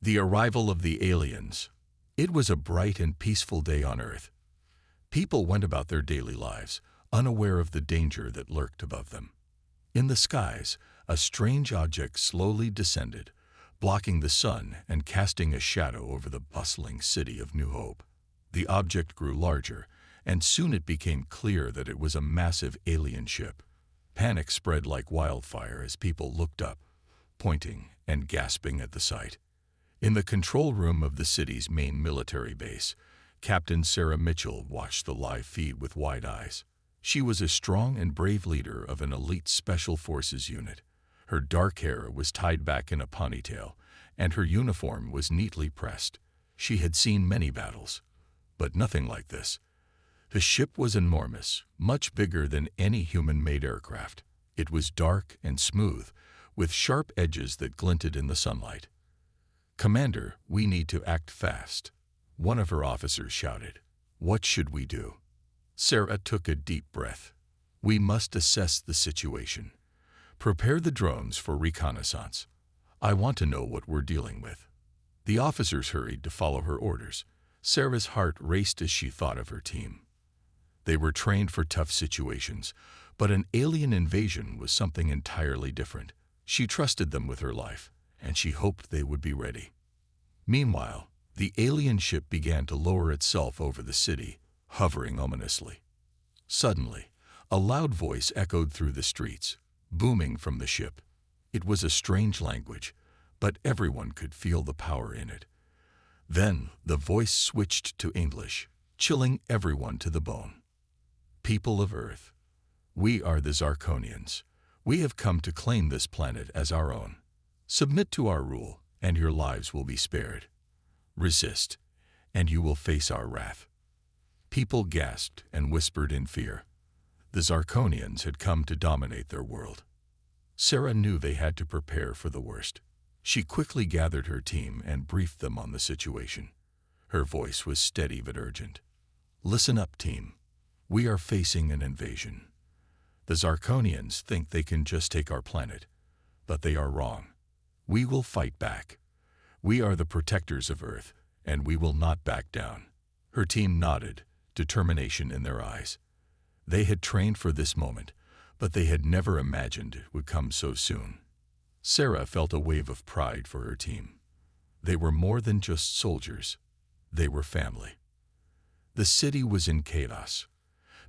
The arrival of the aliens. It was a bright and peaceful day on Earth. People went about their daily lives, unaware of the danger that lurked above them. In the skies, a strange object slowly descended, blocking the sun and casting a shadow over the bustling city of New Hope. The object grew larger, and soon it became clear that it was a massive alien ship. Panic spread like wildfire as people looked up, pointing and gasping at the sight. In the control room of the city's main military base, Captain Sarah Mitchell watched the live feed with wide eyes. She was a strong and brave leader of an elite special forces unit. Her dark hair was tied back in a ponytail, and her uniform was neatly pressed. She had seen many battles, but nothing like this. The ship was enormous, much bigger than any human-made aircraft. It was dark and smooth, with sharp edges that glinted in the sunlight. "Commander, we need to act fast," one of her officers shouted. "What should we do?" Sarah took a deep breath. "We must assess the situation. Prepare the drones for reconnaissance. I want to know what we're dealing with." The officers hurried to follow her orders. Sarah's heart raced as she thought of her team. They were trained for tough situations, but an alien invasion was something entirely different. She trusted them with her life, and she hoped they would be ready. Meanwhile, the alien ship began to lower itself over the city, hovering ominously. Suddenly, a loud voice echoed through the streets, booming from the ship. It was a strange language, but everyone could feel the power in it. Then, the voice switched to English, chilling everyone to the bone. "People of Earth, we are the Zarkonians. We have come to claim this planet as our own. Submit to our rule, and your lives will be spared. Resist, and you will face our wrath." People gasped and whispered in fear. The Zarkonians had come to dominate their world. Sarah knew they had to prepare for the worst. She quickly gathered her team and briefed them on the situation. Her voice was steady but urgent. "Listen up, team. We are facing an invasion. The Zarkonians think they can just take our planet, but they are wrong. We will fight back. We are the protectors of Earth, and we will not back down." Her team nodded, determination in their eyes. They had trained for this moment, but they had never imagined it would come so soon. Sarah felt a wave of pride for her team. They were more than just soldiers. They were family. The city was in chaos.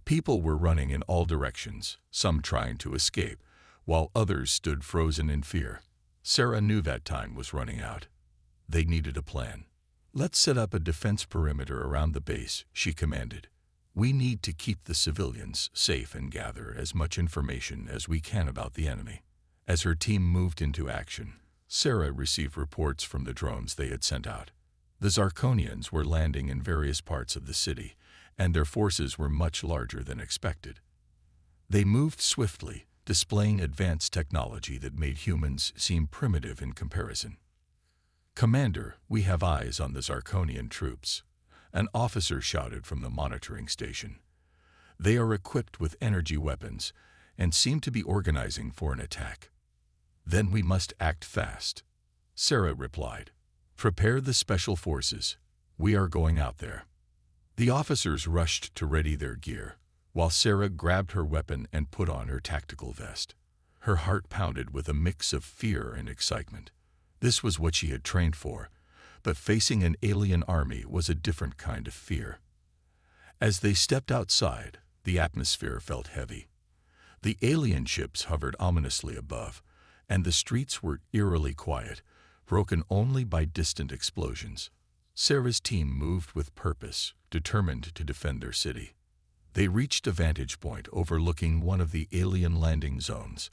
People were running in all directions, some trying to escape, while others stood frozen in fear. Sarah knew that time was running out. They needed a plan. "Let's set up a defense perimeter around the base," she commanded. "We need to keep the civilians safe and gather as much information as we can about the enemy." As her team moved into action, Sarah received reports from the drones they had sent out. The Zarkonians were landing in various parts of the city, and their forces were much larger than expected. They moved swiftly, displaying advanced technology that made humans seem primitive in comparison. "Commander, we have eyes on the Zarkonian troops," an officer shouted from the monitoring station. "They are equipped with energy weapons and seem to be organizing for an attack." "Then we must act fast," Sarah replied. "Prepare the special forces. We are going out there." The officers rushed to ready their gear, while Sarah grabbed her weapon and put on her tactical vest. Her heart pounded with a mix of fear and excitement. This was what she had trained for, but facing an alien army was a different kind of fear. As they stepped outside, the atmosphere felt heavy. The alien ships hovered ominously above, and the streets were eerily quiet, broken only by distant explosions. Sarah's team moved with purpose, determined to defend their city. They reached a vantage point overlooking one of the alien landing zones.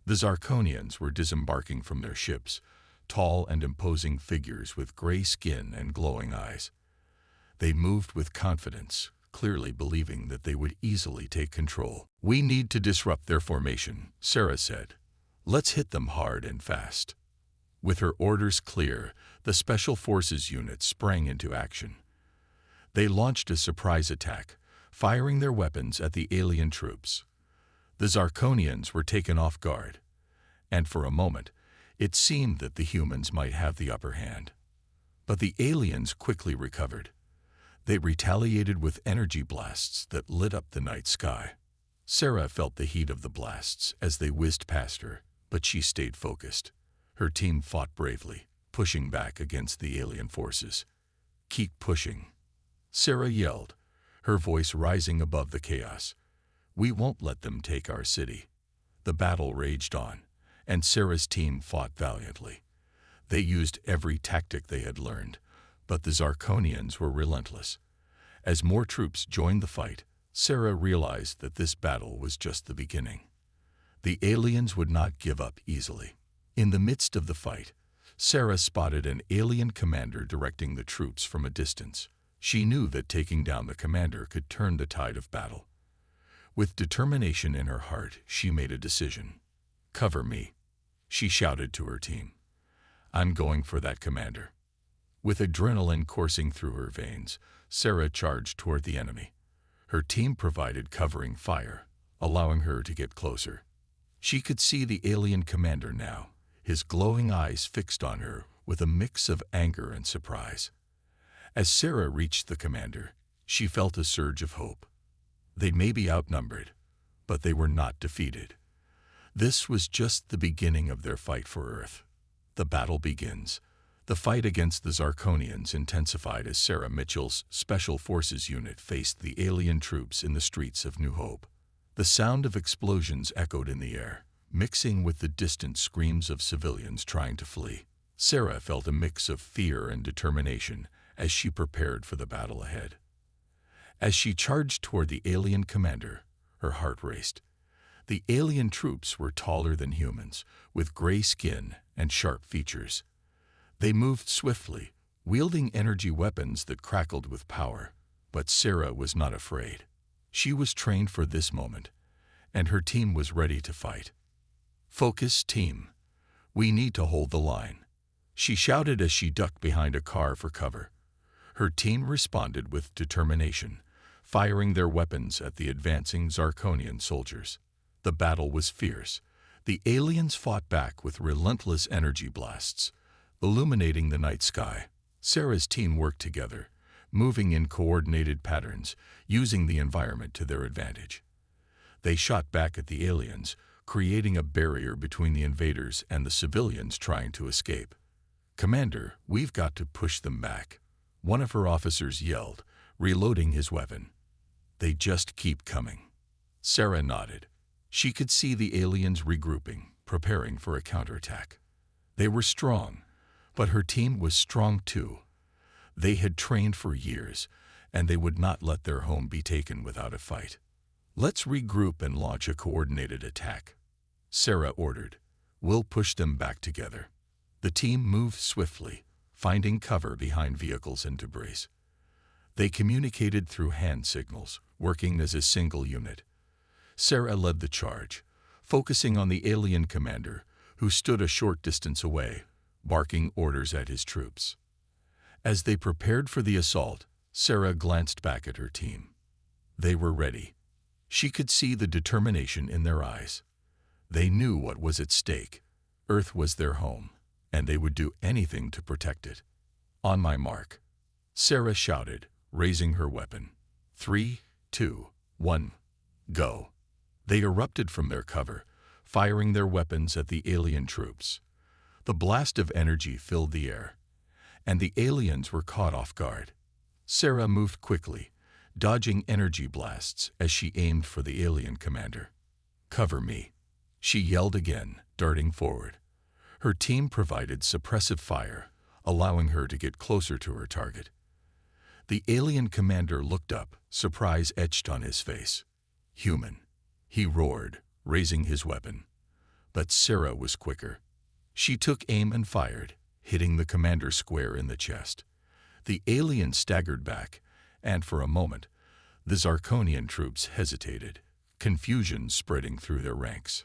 The Zarkonians were disembarking from their ships, tall and imposing figures with gray skin and glowing eyes. They moved with confidence, clearly believing that they would easily take control. "We need to disrupt their formation," Sarah said. "Let's hit them hard and fast." With her orders clear, the Special Forces unit sprang into action. They launched a surprise attack, firing their weapons at the alien troops. The Zarkonians were taken off guard, and for a moment, it seemed that the humans might have the upper hand. But the aliens quickly recovered. They retaliated with energy blasts that lit up the night sky. Sarah felt the heat of the blasts as they whizzed past her, but she stayed focused. Her team fought bravely, pushing back against the alien forces. "Keep pushing," Sarah yelled, her voice rising above the chaos. "We won't let them take our city." The battle raged on, and Sarah's team fought valiantly. They used every tactic they had learned, but the Zarkonians were relentless. As more troops joined the fight, Sarah realized that this battle was just the beginning. The aliens would not give up easily. In the midst of the fight, Sarah spotted an alien commander directing the troops from a distance. She knew that taking down the commander could turn the tide of battle. With determination in her heart, she made a decision. "Cover me," she shouted to her team. "I'm going for that commander." With adrenaline coursing through her veins, Sarah charged toward the enemy. Her team provided covering fire, allowing her to get closer. She could see the alien commander now, his glowing eyes fixed on her with a mix of anger and surprise. As Sarah reached the commander, she felt a surge of hope. They may be outnumbered, but they were not defeated. This was just the beginning of their fight for Earth. The battle begins. The fight against the Zarkonians intensified as Sarah Mitchell's Special Forces unit faced the alien troops in the streets of New Hope. The sound of explosions echoed in the air, mixing with the distant screams of civilians trying to flee. Sarah felt a mix of fear and determination as she prepared for the battle ahead. As she charged toward the alien commander, her heart raced. The alien troops were taller than humans, with gray skin and sharp features. They moved swiftly, wielding energy weapons that crackled with power. But Sarah was not afraid. She was trained for this moment, and her team was ready to fight. "Focus, team. We need to hold the line," she shouted as she ducked behind a car for cover. Her team responded with determination, firing their weapons at the advancing Zarkonian soldiers. The battle was fierce. The aliens fought back with relentless energy blasts, illuminating the night sky. Sarah's team worked together, moving in coordinated patterns, using the environment to their advantage. They shot back at the aliens, creating a barrier between the invaders and the civilians trying to escape. "Commander, we've got to push them back," one of her officers yelled, reloading his weapon. "They just keep coming." Sarah nodded. She could see the aliens regrouping, preparing for a counterattack. They were strong, but her team was strong too. They had trained for years, and they would not let their home be taken without a fight. "Let's regroup and launch a coordinated attack," Sarah ordered. "We'll push them back together." The team moved swiftly, finding cover behind vehicles and debris. They communicated through hand signals, working as a single unit. Sarah led the charge, focusing on the alien commander, who stood a short distance away, barking orders at his troops. As they prepared for the assault, Sarah glanced back at her team. They were ready. She could see the determination in their eyes. They knew what was at stake. Earth was their home, and they would do anything to protect it. "On my mark," Sarah shouted, raising her weapon. 3, 2, 1, go. They erupted from their cover, firing their weapons at the alien troops. The blast of energy filled the air, and the aliens were caught off guard. Sarah moved quickly, dodging energy blasts as she aimed for the alien commander. "Cover me," she yelled again, darting forward. Her team provided suppressive fire, allowing her to get closer to her target. The alien commander looked up, surprise etched on his face. "Human," he roared, raising his weapon. But Sarah was quicker. She took aim and fired, hitting the commander square in the chest. The alien staggered back, and for a moment, the Zarkonian troops hesitated, confusion spreading through their ranks.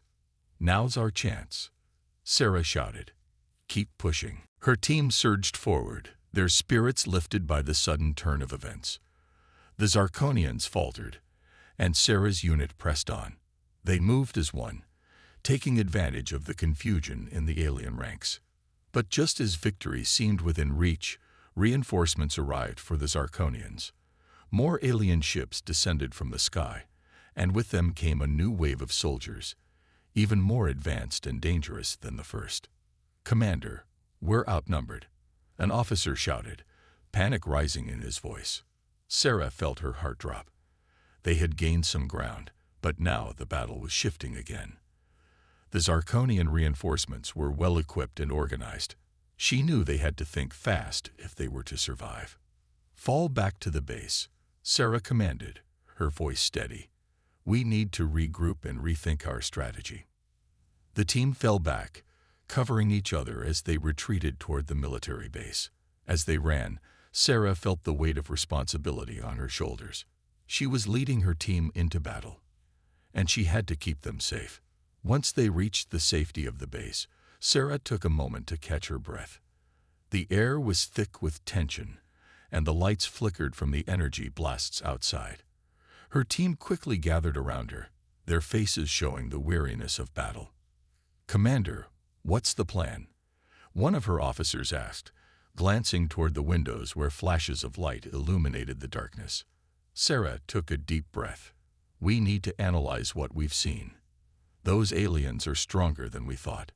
"Now's our chance," Sarah shouted. "Keep pushing." Her team surged forward, their spirits lifted by the sudden turn of events. The Zarkonians faltered, and Sarah's unit pressed on. They moved as one, taking advantage of the confusion in the alien ranks. But just as victory seemed within reach, Reinforcements arrived for the Zarkonians. More alien ships descended from the sky, and with them came a new wave of soldiers, even more advanced and dangerous than the first. "Commander, we're outnumbered," an officer shouted, panic rising in his voice. Sarah felt her heart drop. They had gained some ground, but now the battle was shifting again. The Zarkonian reinforcements were well equipped and organized. She knew they had to think fast if they were to survive. "Fall back to the base," Sarah commanded, her voice steady. "We need to regroup and rethink our strategy." The team fell back, covering each other as they retreated toward the military base. As they ran, Sarah felt the weight of responsibility on her shoulders. She was leading her team into battle, and she had to keep them safe. Once they reached the safety of the base, Sarah took a moment to catch her breath. The air was thick with tension, and the lights flickered from the energy blasts outside. Her team quickly gathered around her, their faces showing the weariness of battle. "Commander, what's the plan?" one of her officers asked, glancing toward the windows where flashes of light illuminated the darkness. Sarah took a deep breath. "We need to analyze what we've seen. Those aliens are stronger than we thought.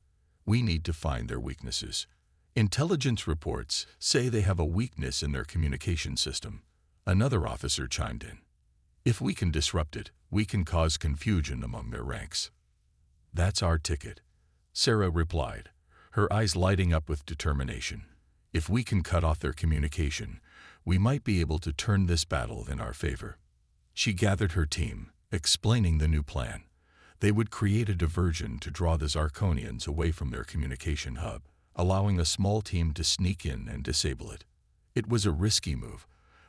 We need to find their weaknesses. Intelligence reports say they have a weakness in their communication system," another officer chimed in. "If we can disrupt it, we can cause confusion among their ranks." "That's our ticket," Sarah replied, her eyes lighting up with determination. "If we can cut off their communication, we might be able to turn this battle in our favor." She gathered her team, explaining the new plan. They would create a diversion to draw the Zarkonians away from their communication hub, allowing a small team to sneak in and disable it. It was a risky move,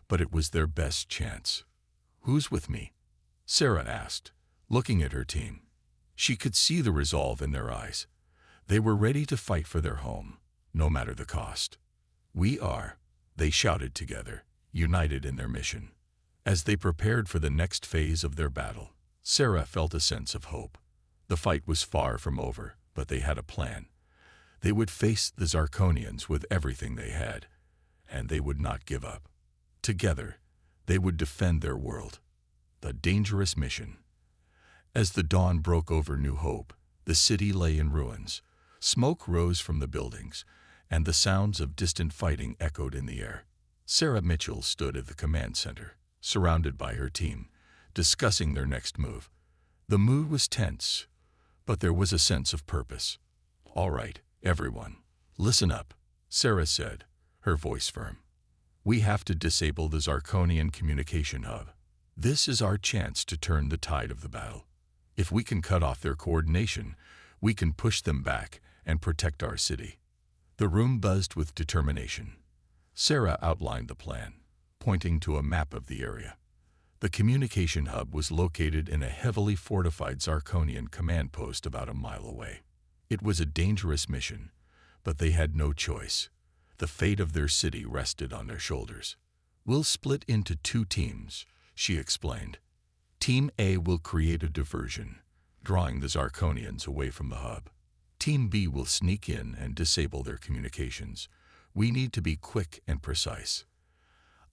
but it was their best chance. "Who's with me?" Sarah asked, looking at her team. She could see the resolve in their eyes. They were ready to fight for their home, no matter the cost. "We are," they shouted together, united in their mission. As they prepared for the next phase of their battle, Sarah felt a sense of hope. The fight was far from over, but they had a plan. They would face the Zarkonians with everything they had, and they would not give up. Together, they would defend their world. The dangerous mission. As the dawn broke over New Hope, the city lay in ruins. Smoke rose from the buildings, and the sounds of distant fighting echoed in the air. Sarah Mitchell stood at the command center, surrounded by her team, discussing their next move. The mood was tense, but there was a sense of purpose. "All right, everyone, listen up," Sarah said, her voice firm. "We have to disable the Zarkonian communication hub. This is our chance to turn the tide of the battle. If we can cut off their coordination, we can push them back and protect our city." The room buzzed with determination. Sarah outlined the plan, pointing to a map of the area. The communication hub was located in a heavily fortified Zarkonian command post about a mile away. It was a dangerous mission, but they had no choice. The fate of their city rested on their shoulders. "We'll split into 2 teams," she explained. "Team A will create a diversion, drawing the Zarkonians away from the hub. Team B will sneak in and disable their communications. We need to be quick and precise."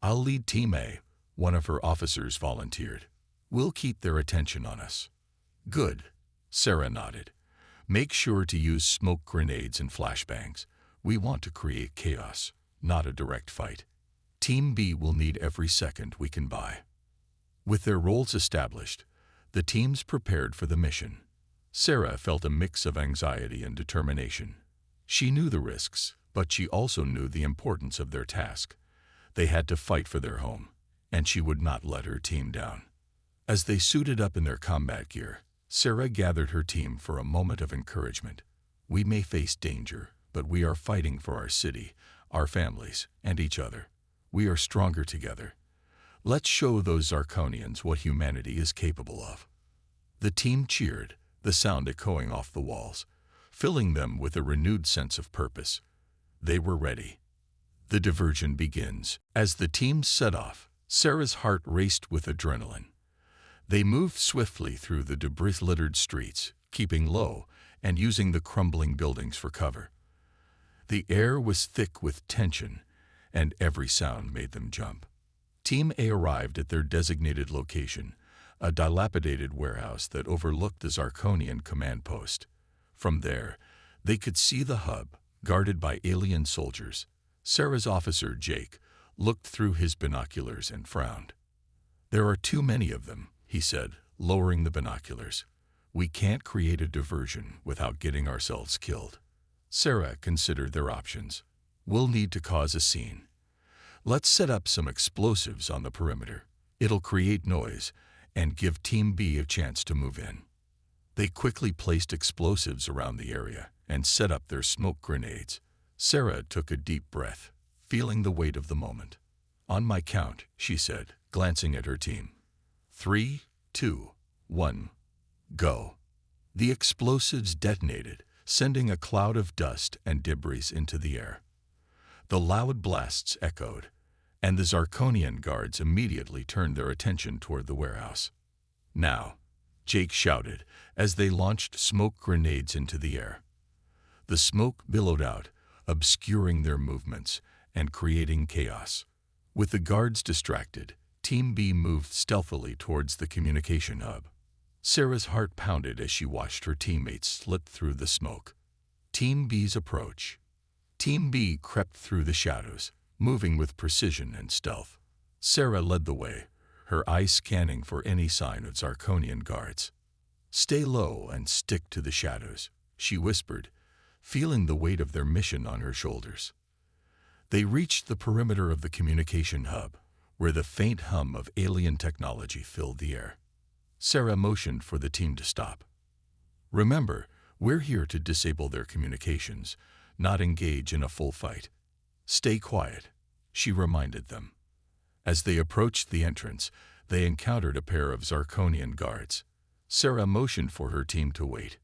"I'll lead Team A," one of her officers volunteered. "We'll keep their attention on us." "Good," Sarah nodded. "Make sure to use smoke grenades and flashbangs. We want to create chaos, not a direct fight. Team B will need every second we can buy." With their roles established, the teams prepared for the mission. Sarah felt a mix of anxiety and determination. She knew the risks, but she also knew the importance of their task. They had to fight for their home, and she would not let her team down. As they suited up in their combat gear, Sarah gathered her team for a moment of encouragement. "We may face danger, but we are fighting for our city, our families, and each other. We are stronger together. Let's show those Zarkonians what humanity is capable of." The team cheered, the sound echoing off the walls, filling them with a renewed sense of purpose. They were ready. The diversion begins. As the team set off, Sarah's heart raced with adrenaline. They moved swiftly through the debris-littered streets, keeping low and using the crumbling buildings for cover. The air was thick with tension, and every sound made them jump. Team A arrived at their designated location, a dilapidated warehouse that overlooked the Zarkonian command post. From there, they could see the hub, guarded by alien soldiers. Sarah's officer, Jake, looked through his binoculars and frowned. "There are too many of them," he said, lowering the binoculars. "We can't create a diversion without getting ourselves killed." Sarah considered their options. "We'll need to cause a scene. Let's set up some explosives on the perimeter. It'll create noise and give Team B a chance to move in." They quickly placed explosives around the area and set up their smoke grenades. Sarah took a deep breath, feeling the weight of the moment. "On my count," she said, glancing at her team. 3, 2, 1, go. The explosives detonated, sending a cloud of dust and debris into the air. The loud blasts echoed, and the Zarkonian guards immediately turned their attention toward the warehouse. "Now," Jake shouted as they launched smoke grenades into the air. The smoke billowed out, obscuring their movements and creating chaos. With the guards distracted, Team B moved stealthily towards the communication hub. Sarah's heart pounded as she watched her teammates slip through the smoke. Team B's approach. Team B crept through the shadows, moving with precision and stealth. Sarah led the way, her eyes scanning for any sign of Zarkonian guards. "Stay low and stick to the shadows," she whispered, feeling the weight of their mission on her shoulders. They reached the perimeter of the communication hub, where the faint hum of alien technology filled the air. Sarah motioned for the team to stop. "Remember, we're here to disable their communications, not engage in a full fight. Stay quiet," she reminded them. As they approached the entrance, they encountered a pair of Zarkonian guards. Sarah motioned for her team to wait.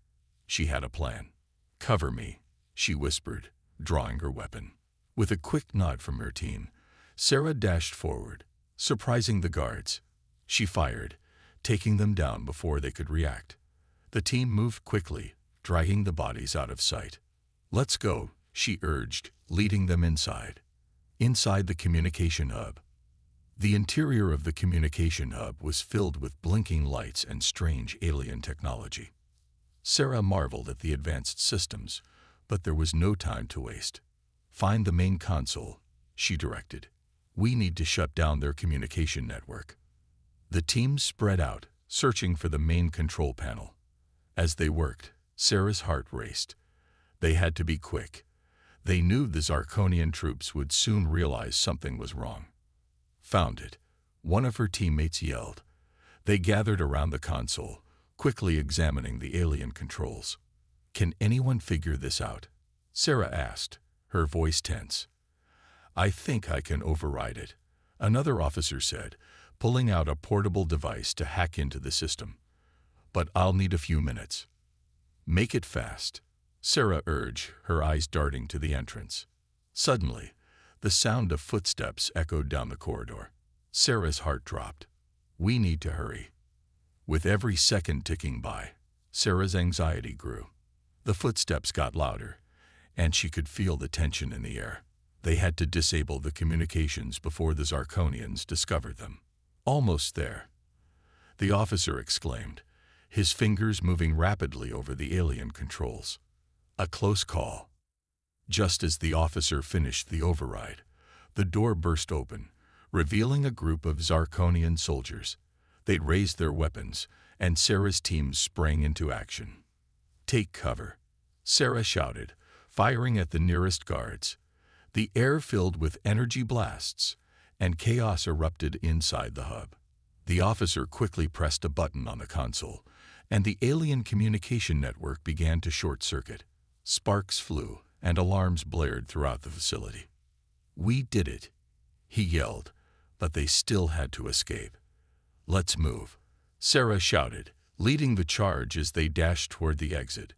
She had a plan. "Cover me," she whispered, drawing her weapon. With a quick nod from her team, Sarah dashed forward, surprising the guards. She fired, taking them down before they could react. The team moved quickly, dragging the bodies out of sight. "Let's go," she urged, leading them inside. Inside the communication hub. The interior of the communication hub was filled with blinking lights and strange alien technology. Sarah marveled at the advanced systems, but there was no time to waste. "Find the main console," she directed. "We need to shut down their communication network." The team spread out, searching for the main control panel. As they worked, Sarah's heart raced. They had to be quick. They knew the Zarkonian troops would soon realize something was wrong. "Found it," one of her teammates yelled. They gathered around the console, quickly examining the alien controls. "Can anyone figure this out?" Sarah asked, her voice tense. "I think I can override it," another officer said, pulling out a portable device to hack into the system. "But I'll need a few minutes." "Make it fast," Sarah urged, her eyes darting to the entrance. Suddenly, the sound of footsteps echoed down the corridor. Sarah's heart dropped. "We need to hurry." With every second ticking by, Sarah's anxiety grew. The footsteps got louder, and she could feel the tension in the air. They had to disable the communications before the Zarkonians discovered them. "Almost there," the officer exclaimed, his fingers moving rapidly over the alien controls. A close call. Just as the officer finished the override, the door burst open, revealing a group of Zarkonian soldiers. They'd raised their weapons, and Sarah's team sprang into action. "Take cover," Sarah shouted, firing at the nearest guards. The air filled with energy blasts, and chaos erupted inside the hub. The officer quickly pressed a button on the console, and the alien communication network began to short-circuit. Sparks flew, and alarms blared throughout the facility. "We did it," he yelled, but they still had to escape. "Let's move," Sarah shouted, leading the charge as they dashed toward the exit,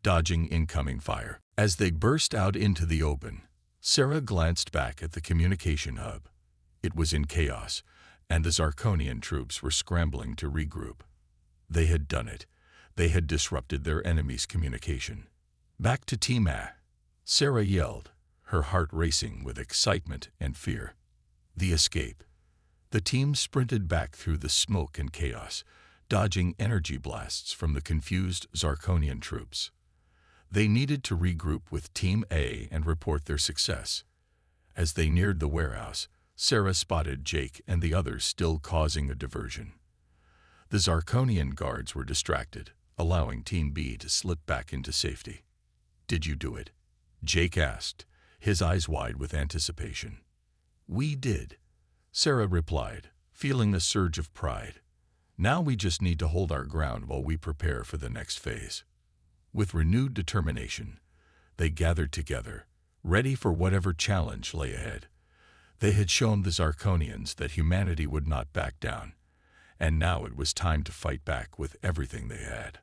dodging incoming fire. As they burst out into the open, Sarah glanced back at the communication hub. It was in chaos, and the Zarkonian troops were scrambling to regroup. They had done it. They had disrupted their enemy's communication. "Back to Team A," Sarah yelled, her heart racing with excitement and fear. The escape. The team sprinted back through the smoke and chaos, dodging energy blasts from the confused Zarkonian troops. They needed to regroup with Team A and report their success. As they neared the warehouse, Sarah spotted Jake and the others still causing a diversion. The Zarkonian guards were distracted, allowing Team B to slip back into safety. "Did you do it?" Jake asked, his eyes wide with anticipation. "We did," Sarah replied, feeling a surge of pride. "Now we just need to hold our ground while we prepare for the next phase." With renewed determination, they gathered together, ready for whatever challenge lay ahead. They had shown the Zarkonians that humanity would not back down, and now it was time to fight back with everything they had.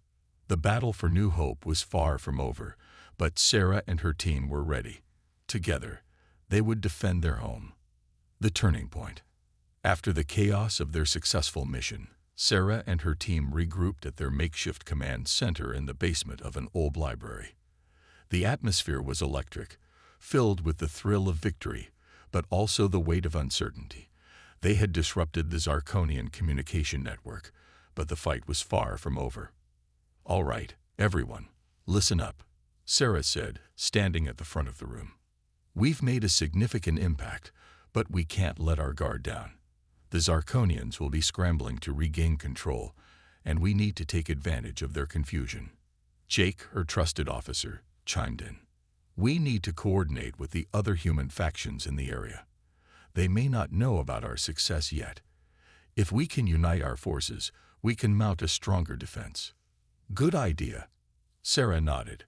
The battle for New Hope was far from over, but Sarah and her team were ready. Together, they would defend their home. The turning point. After the chaos of their successful mission, Sarah and her team regrouped at their makeshift command center in the basement of an old library. The atmosphere was electric, filled with the thrill of victory, but also the weight of uncertainty. They had disrupted the Zarkonian communication network, but the fight was far from over. "All right, everyone, listen up," Sarah said, standing at the front of the room. "We've made a significant impact, but we can't let our guard down. The Zarkonians will be scrambling to regain control, and we need to take advantage of their confusion." Jake, her trusted officer, chimed in. "We need to coordinate with the other human factions in the area. They may not know about our success yet. If we can unite our forces, we can mount a stronger defense." "Good idea," Sarah nodded.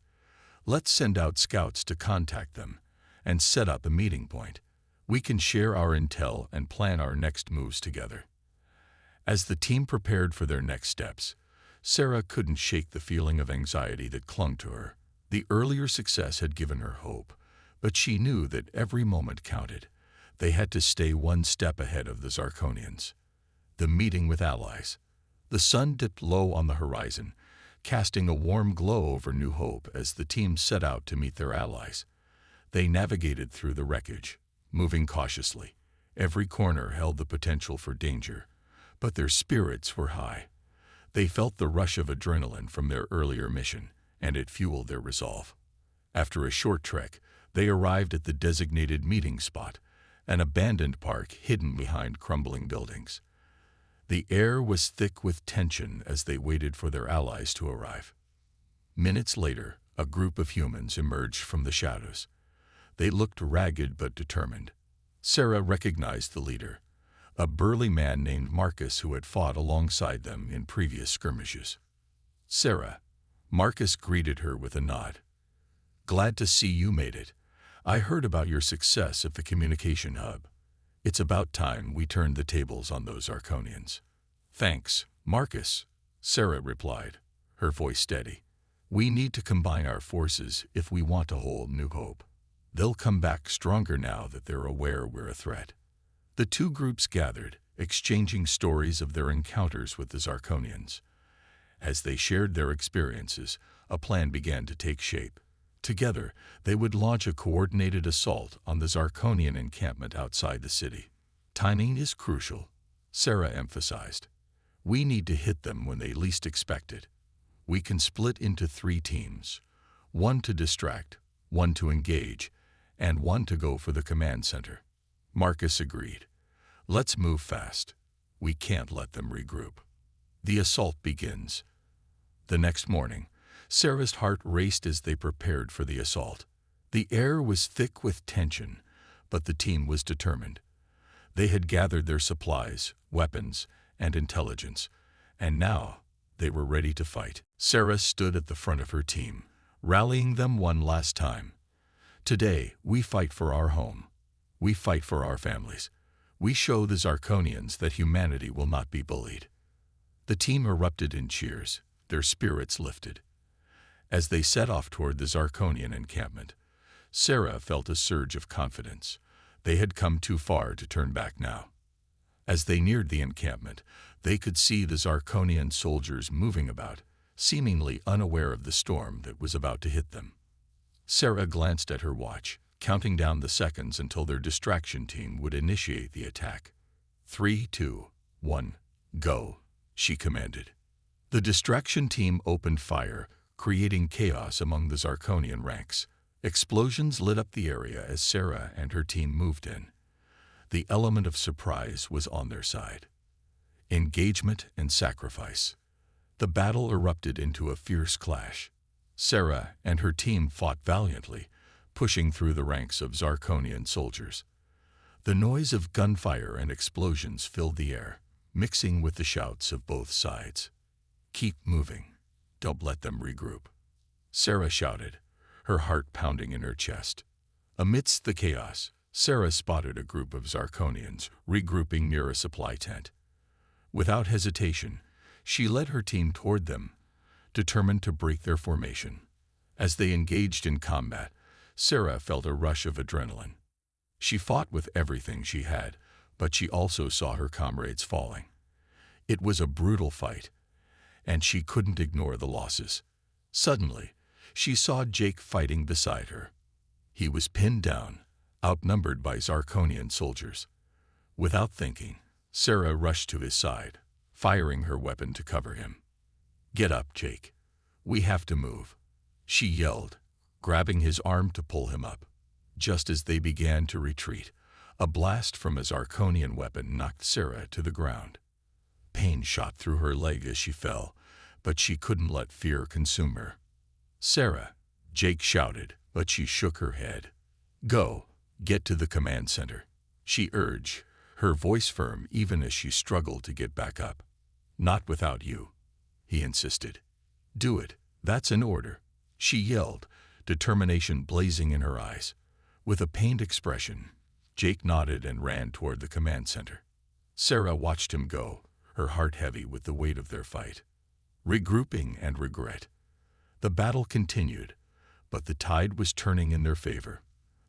"Let's send out scouts to contact them and set up a meeting point. We can share our intel and plan our next moves together." As the team prepared for their next steps, Sarah couldn't shake the feeling of anxiety that clung to her. The earlier success had given her hope, but she knew that every moment counted. They had to stay one step ahead of the Zarkonians. The meeting with allies. The sun dipped low on the horizon, casting a warm glow over New Hope as the team set out to meet their allies. They navigated through the wreckage, moving cautiously. Every corner held the potential for danger, but their spirits were high. They felt the rush of adrenaline from their earlier mission, and it fueled their resolve. After a short trek, they arrived at the designated meeting spot, an abandoned park hidden behind crumbling buildings. The air was thick with tension as they waited for their allies to arrive. Minutes later, a group of humans emerged from the shadows. They looked ragged but determined. Sarah recognized the leader, a burly man named Marcus who had fought alongside them in previous skirmishes. "Sarah," Marcus greeted her with a nod. "Glad to see you made it. I heard about your success at the communication hub. It's about time we turned the tables on those Zarkonians." "Thanks, Marcus," Sarah replied, her voice steady. "We need to combine our forces if we want to hold New Hope. They'll come back stronger now that they're aware we're a threat." The two groups gathered, exchanging stories of their encounters with the Zarkonians. As they shared their experiences, a plan began to take shape. Together, they would launch a coordinated assault on the Zarkonian encampment outside the city. "Timing is crucial," Sarah emphasized. "We need to hit them when they least expect it. We can split into 3 teams, one to distract, one to engage, and one to go for the command center." Marcus agreed. "Let's move fast. We can't let them regroup." The assault begins. The next morning, Sarah's heart raced as they prepared for the assault. The air was thick with tension, but the team was determined. They had gathered their supplies, weapons, and intelligence, and now they were ready to fight. Sarah stood at the front of her team, rallying them one last time. "Today, we fight for our home. We fight for our families. We show the Zarkonians that humanity will not be bullied." The team erupted in cheers, their spirits lifted. As they set off toward the Zarkonian encampment, Sarah felt a surge of confidence. They had come too far to turn back now. As they neared the encampment, they could see the Zarkonian soldiers moving about, seemingly unaware of the storm that was about to hit them. Sarah glanced at her watch, counting down the seconds until their distraction team would initiate the attack. 3, 2, 1, go, she commanded. The distraction team opened fire, creating chaos among the Zarkonian ranks. Explosions lit up the area as Sarah and her team moved in. The element of surprise was on their side. Engagement and sacrifice. The battle erupted into a fierce clash. Sarah and her team fought valiantly, pushing through the ranks of Zarkonian soldiers. The noise of gunfire and explosions filled the air, mixing with the shouts of both sides. Keep moving. Don't let them regroup, Sarah shouted, her heart pounding in her chest. Amidst the chaos, Sarah spotted a group of Zarkonians regrouping near a supply tent. Without hesitation, she led her team toward them, determined to break their formation. As they engaged in combat, Sarah felt a rush of adrenaline. She fought with everything she had, but she also saw her comrades falling. It was a brutal fight, and she couldn't ignore the losses. Suddenly, she saw Jake fighting beside her. He was pinned down, outnumbered by Zarkonian soldiers. Without thinking, Sarah rushed to his side, firing her weapon to cover him. Get up, Jake. We have to move, she yelled, grabbing his arm to pull him up. Just as they began to retreat, a blast from a Zarkonian weapon knocked Sarah to the ground. Pain shot through her leg as she fell, but she couldn't let fear consume her. Sarah, Jake shouted, but she shook her head. Go, get to the command center, she urged, her voice firm even as she struggled to get back up. Not without you, he insisted. Do it, that's an order, she yelled, determination blazing in her eyes. With a pained expression, Jake nodded and ran toward the command center. Sarah watched him go, her heart heavy with the weight of their fight. Regrouping and regret. The battle continued, but the tide was turning in their favor.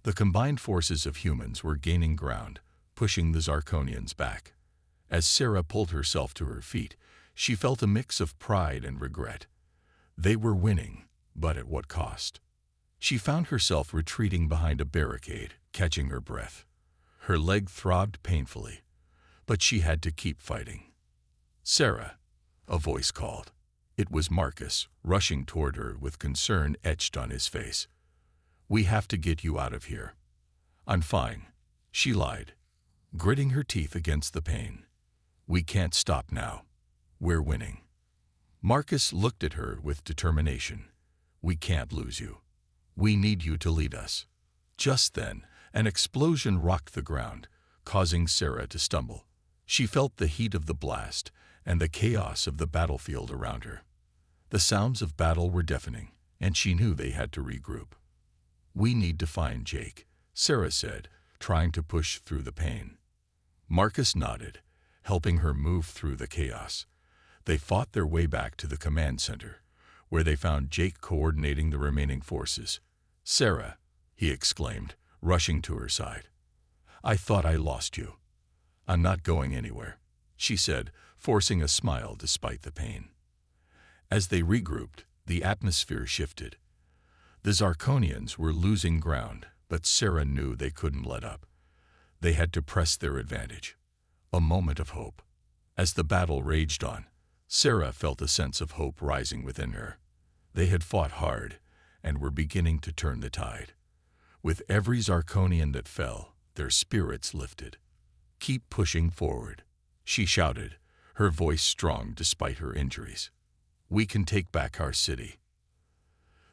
The combined forces of humans were gaining ground, pushing the Zarkonians back. As Sarah pulled herself to her feet, she felt a mix of pride and regret. They were winning, but at what cost? She found herself retreating behind a barricade, catching her breath. Her leg throbbed painfully, but she had to keep fighting. Sarah, a voice called. It was Marcus, rushing toward her with concern etched on his face. We have to get you out of here. I'm fine, she lied, gritting her teeth against the pain. We can't stop now. We're winning. Marcus looked at her with determination. We can't lose you. We need you to lead us. Just then, an explosion rocked the ground, causing Sarah to stumble. She felt the heat of the blast and the chaos of the battlefield around her. The sounds of battle were deafening, and she knew they had to regroup. We need to find Jake, Sarah said, trying to push through the pain. Marcus nodded, helping her move through the chaos. They fought their way back to the command center, where they found Jake coordinating the remaining forces. Sarah, he exclaimed, rushing to her side. I thought I lost you. I'm not going anywhere, she said, forcing a smile despite the pain. As they regrouped, the atmosphere shifted. The Zarkonians were losing ground, but Sarah knew they couldn't let up. They had to press their advantage. A moment of hope. As the battle raged on, Sarah felt a sense of hope rising within her. They had fought hard and were beginning to turn the tide. With every Zarkonian that fell, their spirits lifted. Keep pushing forward, she shouted, her voice strong despite her injuries. We can take back our city.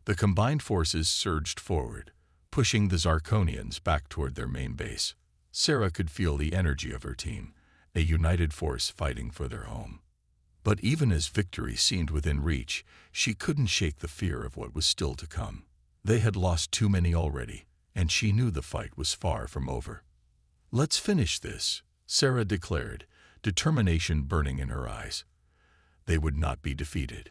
The combined forces surged forward, pushing the Zarkonians back toward their main base. Sarah could feel the energy of her team, a united force fighting for their home. But even as victory seemed within reach, she couldn't shake the fear of what was still to come. They had lost too many already, and she knew the fight was far from over. Let's finish this, Sarah declared, determination burning in her eyes. They would not be defeated.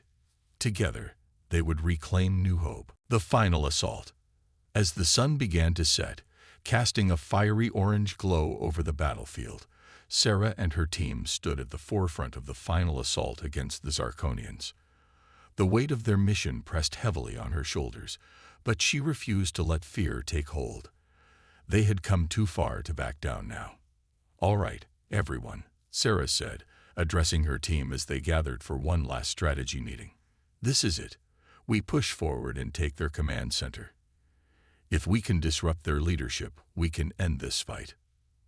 Together, they would reclaim new hope. The final assault. As the sun began to set, casting a fiery orange glow over the battlefield, Sarah and her team stood at the forefront of the final assault against the Zarkonians. The weight of their mission pressed heavily on her shoulders, but she refused to let fear take hold. They had come too far to back down now. "All right, everyone," Sarah said, addressing her team as they gathered for one last strategy meeting. "This is it. We push forward and take their command center. If we can disrupt their leadership, we can end this fight."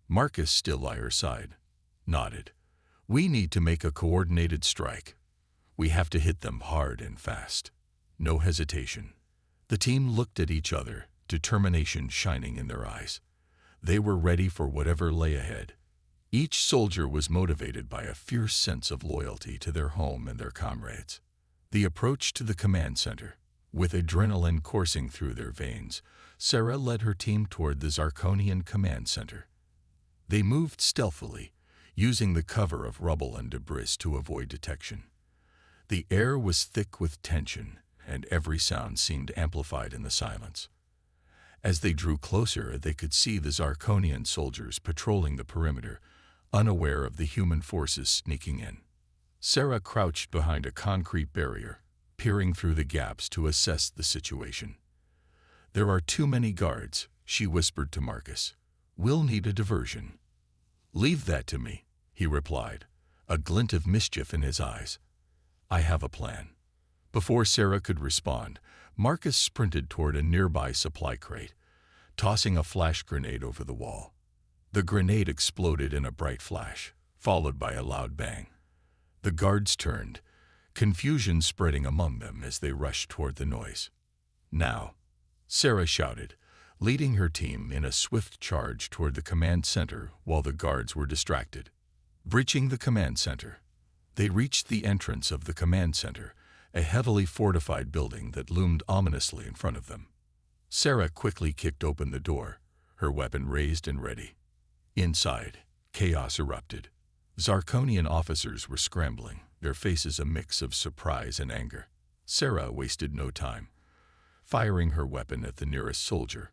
Marcus, still by her side, nodded. "We need to make a coordinated strike. We have to hit them hard and fast. No hesitation." The team looked at each other, determination shining in their eyes. They were ready for whatever lay ahead. Each soldier was motivated by a fierce sense of loyalty to their home and their comrades. The approach to the command center, with adrenaline coursing through their veins, Sarah led her team toward the Zarkonian command center. They moved stealthily, using the cover of rubble and debris to avoid detection. The air was thick with tension, and every sound seemed amplified in the silence. As they drew closer, they could see the Zarkonian soldiers patrolling the perimeter, unaware of the human forces sneaking in. Sarah crouched behind a concrete barrier, peering through the gaps to assess the situation. "There are too many guards," she whispered to Marcus. "We'll need a diversion." "Leave that to me," he replied, a glint of mischief in his eyes. "I have a plan." Before Sarah could respond, Marcus sprinted toward a nearby supply crate, tossing a flash grenade over the wall. The grenade exploded in a bright flash, followed by a loud bang. The guards turned, confusion spreading among them as they rushed toward the noise. "Now," Sarah shouted, leading her team in a swift charge toward the command center while the guards were distracted. Breaching the command center, they reached the entrance of the command center, a heavily fortified building that loomed ominously in front of them. Sarah quickly kicked open the door, her weapon raised and ready. Inside, chaos erupted. Zarkonian officers were scrambling, their faces a mix of surprise and anger. Sarah wasted no time, firing her weapon at the nearest soldier.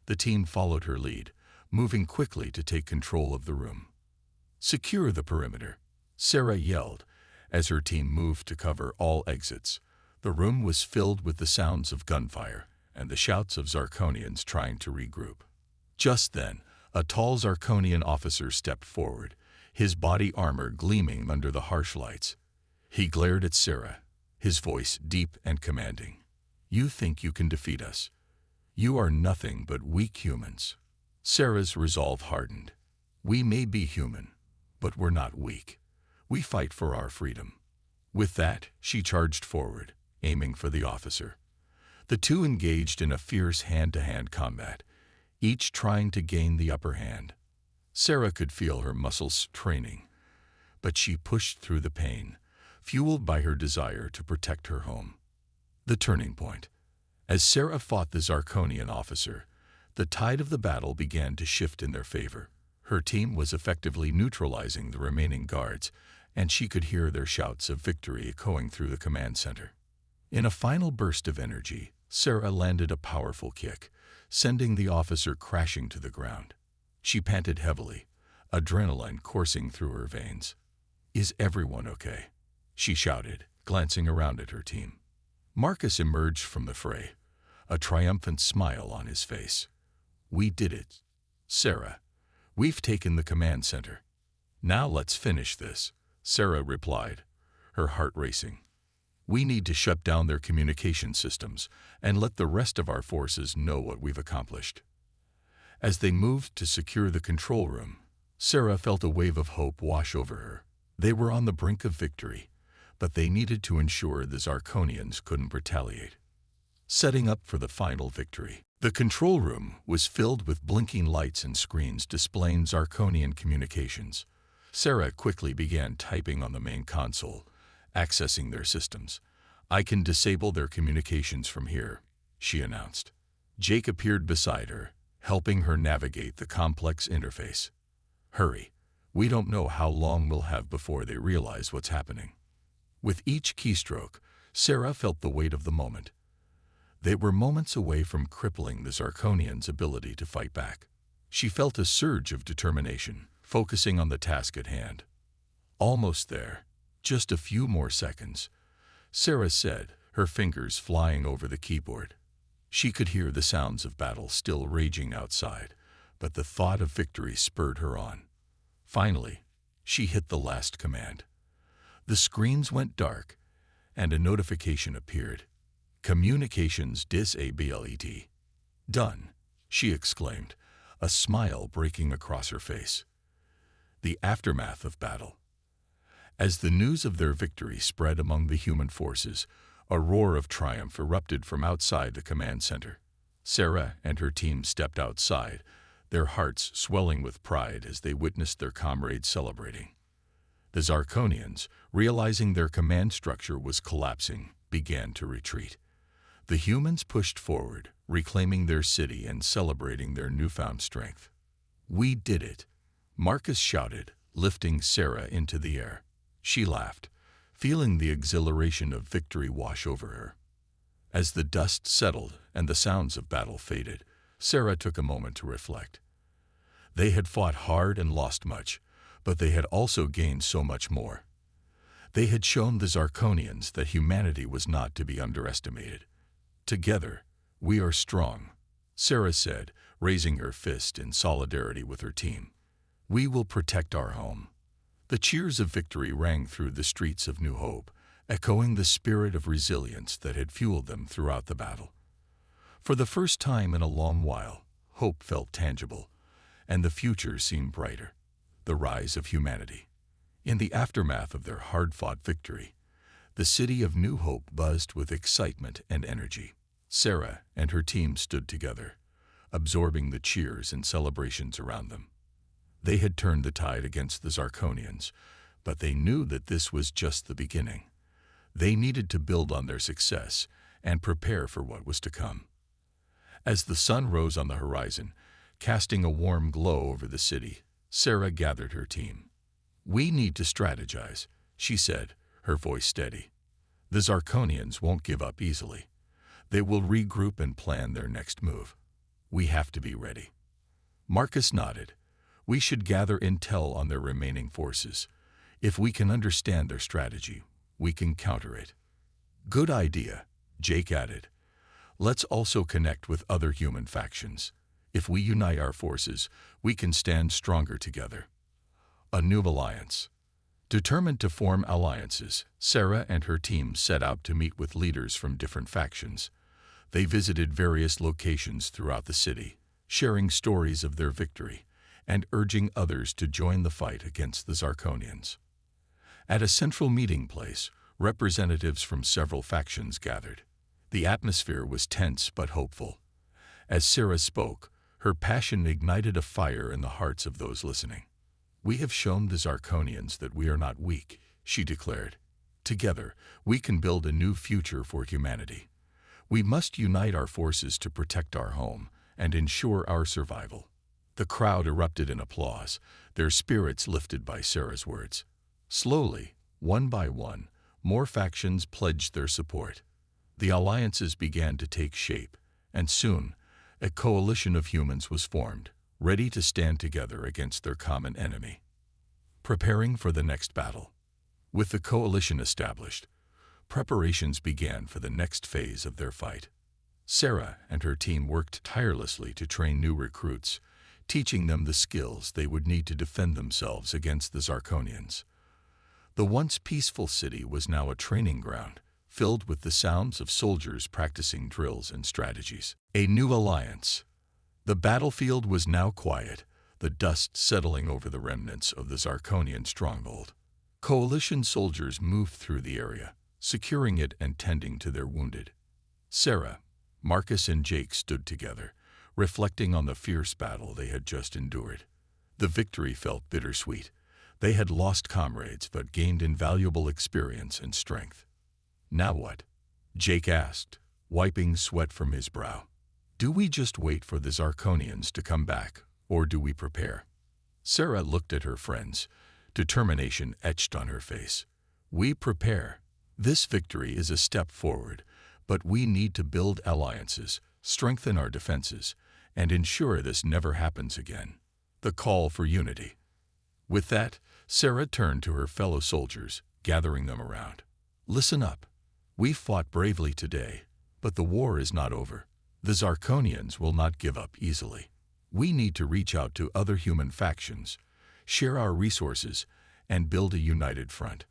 The team followed her lead, moving quickly to take control of the room. "Secure the perimeter," Sarah yelled as her team moved to cover all exits. The room was filled with the sounds of gunfire and the shouts of Zarkonians trying to regroup. Just then, a tall Zarkonian officer stepped forward, his body armor gleaming under the harsh lights. He glared at Sarah, his voice deep and commanding. "You think you can defeat us? You are nothing but weak humans." Sarah's resolve hardened. "We may be human, but we're not weak. We fight for our freedom." With that, she charged forward, aiming for the officer. The two engaged in a fierce hand-to-hand combat, each trying to gain the upper hand. Sarah could feel her muscles training, but she pushed through the pain, fueled by her desire to protect her home. The turning point. As Sarah fought the Zarkonian officer, the tide of the battle began to shift in their favor. Her team was effectively neutralizing the remaining guards, and she could hear their shouts of victory echoing through the command center. In a final burst of energy, Sarah landed a powerful kick, sending the officer crashing to the ground. She panted heavily, adrenaline coursing through her veins. "Is everyone okay?" she shouted, glancing around at her team. Marcus emerged from the fray, a triumphant smile on his face. "We did it, Sarah. We've taken the command center. Now let's finish this," Sarah replied, her heart racing. "We need to shut down their communication systems and let the rest of our forces know what we've accomplished." As they moved to secure the control room, Sarah felt a wave of hope wash over her. They were on the brink of victory, but they needed to ensure the Zarkonians couldn't retaliate. Setting up for the final victory, the control room was filled with blinking lights and screens displaying Zarkonian communications. Sarah quickly began typing on the main console, accessing their systems. "I can disable their communications from here," she announced. Jake appeared beside her, helping her navigate the complex interface. "Hurry. We don't know how long we'll have before they realize what's happening." With each keystroke, Sarah felt the weight of the moment. They were moments away from crippling the Zarkonians' ability to fight back. She felt a surge of determination, focusing on the task at hand. "Almost there. Just a few more seconds," Sarah said, her fingers flying over the keyboard. She could hear the sounds of battle still raging outside, but the thought of victory spurred her on. Finally, she hit the last command. The screens went dark, and a notification appeared. Communications disabled. Done, she exclaimed, a smile breaking across her face. The aftermath of battle. As the news of their victory spread among the human forces, a roar of triumph erupted from outside the command center. Sarah and her team stepped outside, their hearts swelling with pride as they witnessed their comrades celebrating. The Zarkonians, realizing their command structure was collapsing, began to retreat. The humans pushed forward, reclaiming their city and celebrating their newfound strength. "We did it," Marcus shouted, lifting Sarah into the air. She laughed, feeling the exhilaration of victory wash over her. As the dust settled and the sounds of battle faded, Sarah took a moment to reflect. They had fought hard and lost much, but they had also gained so much more. They had shown the Zarkonians that humanity was not to be underestimated. "Together, we are strong," Sarah said, raising her fist in solidarity with her team. "We will protect our home." The cheers of victory rang through the streets of New Hope, echoing the spirit of resilience that had fueled them throughout the battle. For the first time in a long while, hope felt tangible, and the future seemed brighter. The rise of humanity. In the aftermath of their hard-fought victory, the city of New Hope buzzed with excitement and energy. Sarah and her team stood together, absorbing the cheers and celebrations around them. They had turned the tide against the Zarkonians, but they knew that this was just the beginning. They needed to build on their success and prepare for what was to come. As the sun rose on the horizon, casting a warm glow over the city, Sarah gathered her team. "We need to strategize," she said, her voice steady. "The Zarkonians won't give up easily. They will regroup and plan their next move. We have to be ready." Marcus nodded. "We should gather intel on their remaining forces. If we can understand their strategy, we can counter it." "Good idea," Jake added. "Let's also connect with other human factions. If we unite our forces, we can stand stronger together." A new alliance. Determined to form alliances, Sarah and her team set out to meet with leaders from different factions. They visited various locations throughout the city, sharing stories of their victory and urging others to join the fight against the Zarkonians. At a central meeting place, representatives from several factions gathered. The atmosphere was tense but hopeful. As Sarah spoke, her passion ignited a fire in the hearts of those listening. "We have shown the Zarkonians that we are not weak," she declared. "Together, we can build a new future for humanity. We must unite our forces to protect our home and ensure our survival." The crowd erupted in applause, their spirits lifted by Sarah's words. Slowly, one by one, more factions pledged their support. The alliances began to take shape, and soon, a coalition of humans was formed, ready to stand together against their common enemy. Preparing for the next battle. With the coalition established, preparations began for the next phase of their fight. Sarah and her team worked tirelessly to train new recruits, teaching them the skills they would need to defend themselves against the Zarkonians. The once peaceful city was now a training ground, filled with the sounds of soldiers practicing drills and strategies. A new alliance. The battlefield was now quiet, the dust settling over the remnants of the Zarkonian stronghold. Coalition soldiers moved through the area, securing it and tending to their wounded. Sarah, Marcus, and Jake stood together, reflecting on the fierce battle they had just endured. The victory felt bittersweet. They had lost comrades but gained invaluable experience and strength. "Now what?" Jake asked, wiping sweat from his brow. "Do we just wait for the Zarkonians to come back, or do we prepare?" Sarah looked at her friends, determination etched on her face. "We prepare. This victory is a step forward, but we need to build alliances, strengthen our defenses, and ensure this never happens again." The call for unity. With that, Sarah turned to her fellow soldiers, gathering them around. "Listen up. We fought bravely today, but the war is not over. The Zarkonians will not give up easily. We need to reach out to other human factions, share our resources, and build a united front.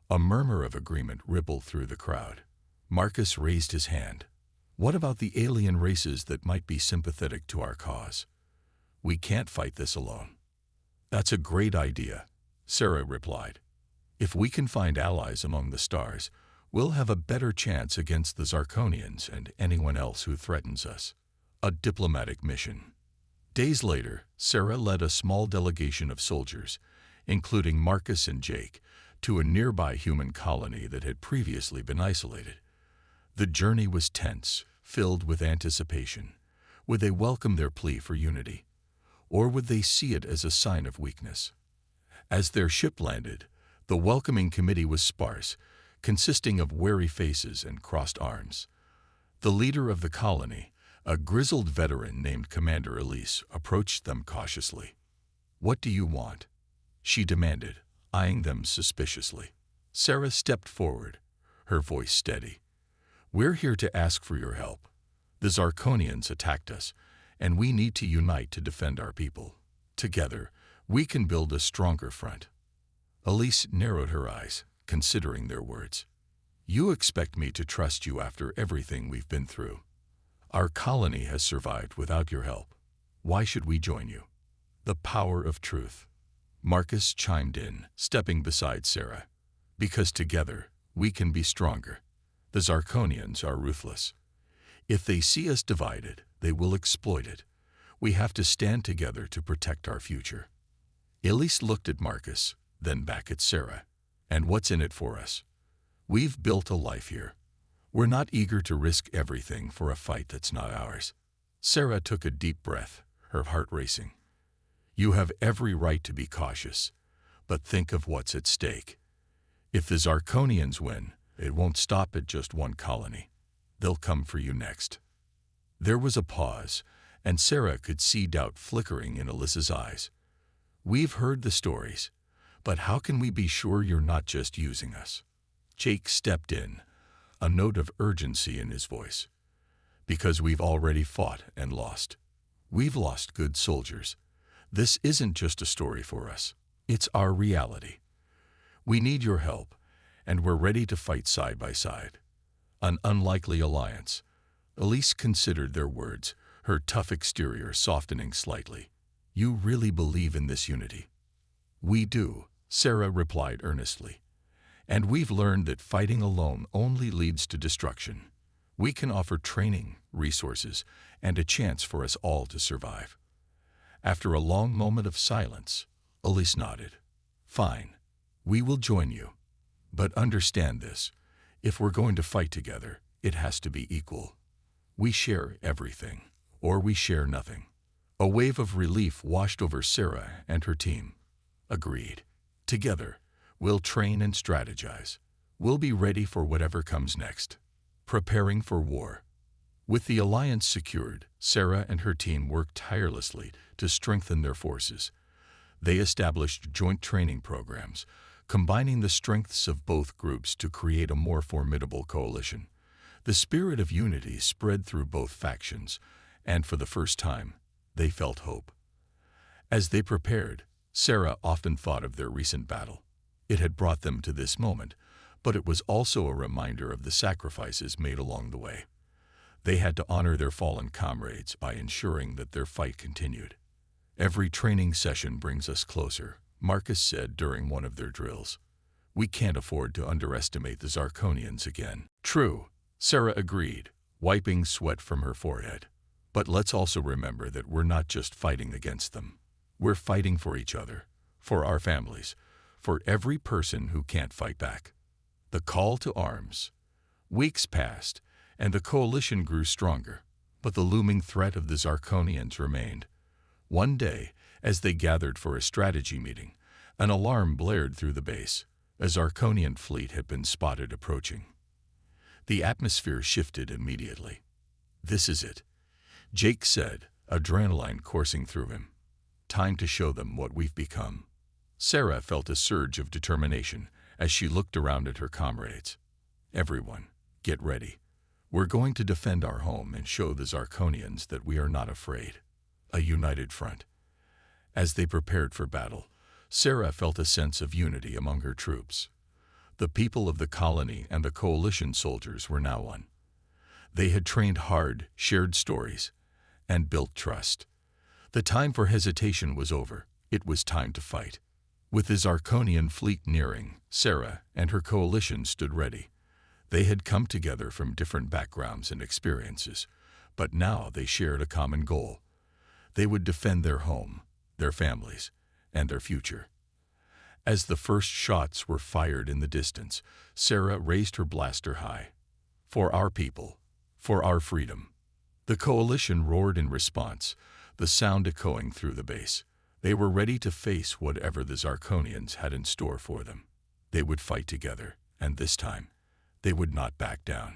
A murmur of agreement rippled through the crowd. Marcus raised his hand. What about the alien races that might be sympathetic to our cause? We can't fight this alone. That's a great idea, Sarah replied. If we can find allies among the stars, we'll have a better chance against the Zarkonians and anyone else who threatens us. A diplomatic mission. Days later, Sarah led a small delegation of soldiers, including Marcus and Jake, to a nearby human colony that had previously been isolated. The journey was tense, filled with anticipation. Would they welcome their plea for unity? Or would they see it as a sign of weakness? As their ship landed, the welcoming committee was sparse, consisting of wary faces and crossed arms. The leader of the colony, a grizzled veteran named Commander Elise, approached them cautiously. "What do you want?" she demanded, eyeing them suspiciously. Sarah stepped forward, her voice steady. "We're here to ask for your help. The Zarkonians attacked us, and we need to unite to defend our people. Together, we can build a stronger front." Elise narrowed her eyes, considering their words. "You expect me to trust you after everything we've been through? Our colony has survived without your help. Why should we join you?" "The power of truth," Marcus chimed in, stepping beside Sarah. "Because together, we can be stronger. The Zarkonians are ruthless. If they see us divided, they will exploit it. We have to stand together to protect our future." Elise looked at Marcus, then back at Sarah. "And what's in it for us? We've built a life here. We're not eager to risk everything for a fight that's not ours." Sarah took a deep breath, her heart racing. "You have every right to be cautious, but think of what's at stake. If the Zarkonians win, it won't stop at just one colony. They'll come for you next." There was a pause, and Sarah could see doubt flickering in Alyssa's eyes. "We've heard the stories, but how can we be sure you're not just using us?" Jake stepped in, a note of urgency in his voice. "Because we've already fought and lost. We've lost good soldiers. This isn't just a story for us. It's our reality. We need your help, and we're ready to fight side by side." An unlikely alliance. Elise considered their words, her tough exterior softening slightly. "You really believe in this unity?" "We do," Sarah replied earnestly. "And we've learned that fighting alone only leads to destruction. We can offer training, resources, and a chance for us all to survive." After a long moment of silence, Elise nodded. "Fine, we will join you. But understand this, if we're going to fight together, it has to be equal. We share everything, or we share nothing." A wave of relief washed over Sarah and her team. "Agreed. Together, we'll train and strategize. We'll be ready for whatever comes next." Preparing for war. With the alliance secured, Sarah and her team worked tirelessly to strengthen their forces. They established joint training programs, combining the strengths of both groups to create a more formidable coalition. The spirit of unity spread through both factions, and for the first time, they felt hope. As they prepared, Sarah often thought of their recent battle. It had brought them to this moment, but it was also a reminder of the sacrifices made along the way. They had to honor their fallen comrades by ensuring that their fight continued. "Every training session brings us closer," Marcus said during one of their drills. "We can't afford to underestimate the Zarkonians again." "True," Sarah agreed, wiping sweat from her forehead. "But let's also remember that we're not just fighting against them. We're fighting for each other, for our families, for every person who can't fight back." The call to arms. Weeks passed, and the coalition grew stronger, but the looming threat of the Zarkonians remained. One day, as they gathered for a strategy meeting, an alarm blared through the base. A Zarkonian fleet had been spotted approaching. The atmosphere shifted immediately. "This is it," Jake said, adrenaline coursing through him. "Time to show them what we've become." Sarah felt a surge of determination as she looked around at her comrades. "Everyone, get ready. We're going to defend our home and show the Zarkonians that we are not afraid." a united front. As they prepared for battle, Sarah felt a sense of unity among her troops. The people of the colony and the coalition soldiers were now one. They had trained hard, shared stories, and built trust. The time for hesitation was over. It was time to fight. With the Zarkonian fleet nearing, Sarah and her coalition stood ready. They had come together from different backgrounds and experiences, but now they shared a common goal. They would defend their home, their families, and their future. As the first shots were fired in the distance, Sarah raised her blaster high. For our people, for our freedom. The coalition roared in response, the sound echoing through the base. They were ready to face whatever the Zarkonians had in store for them. They would fight together, and this time, they would not back down.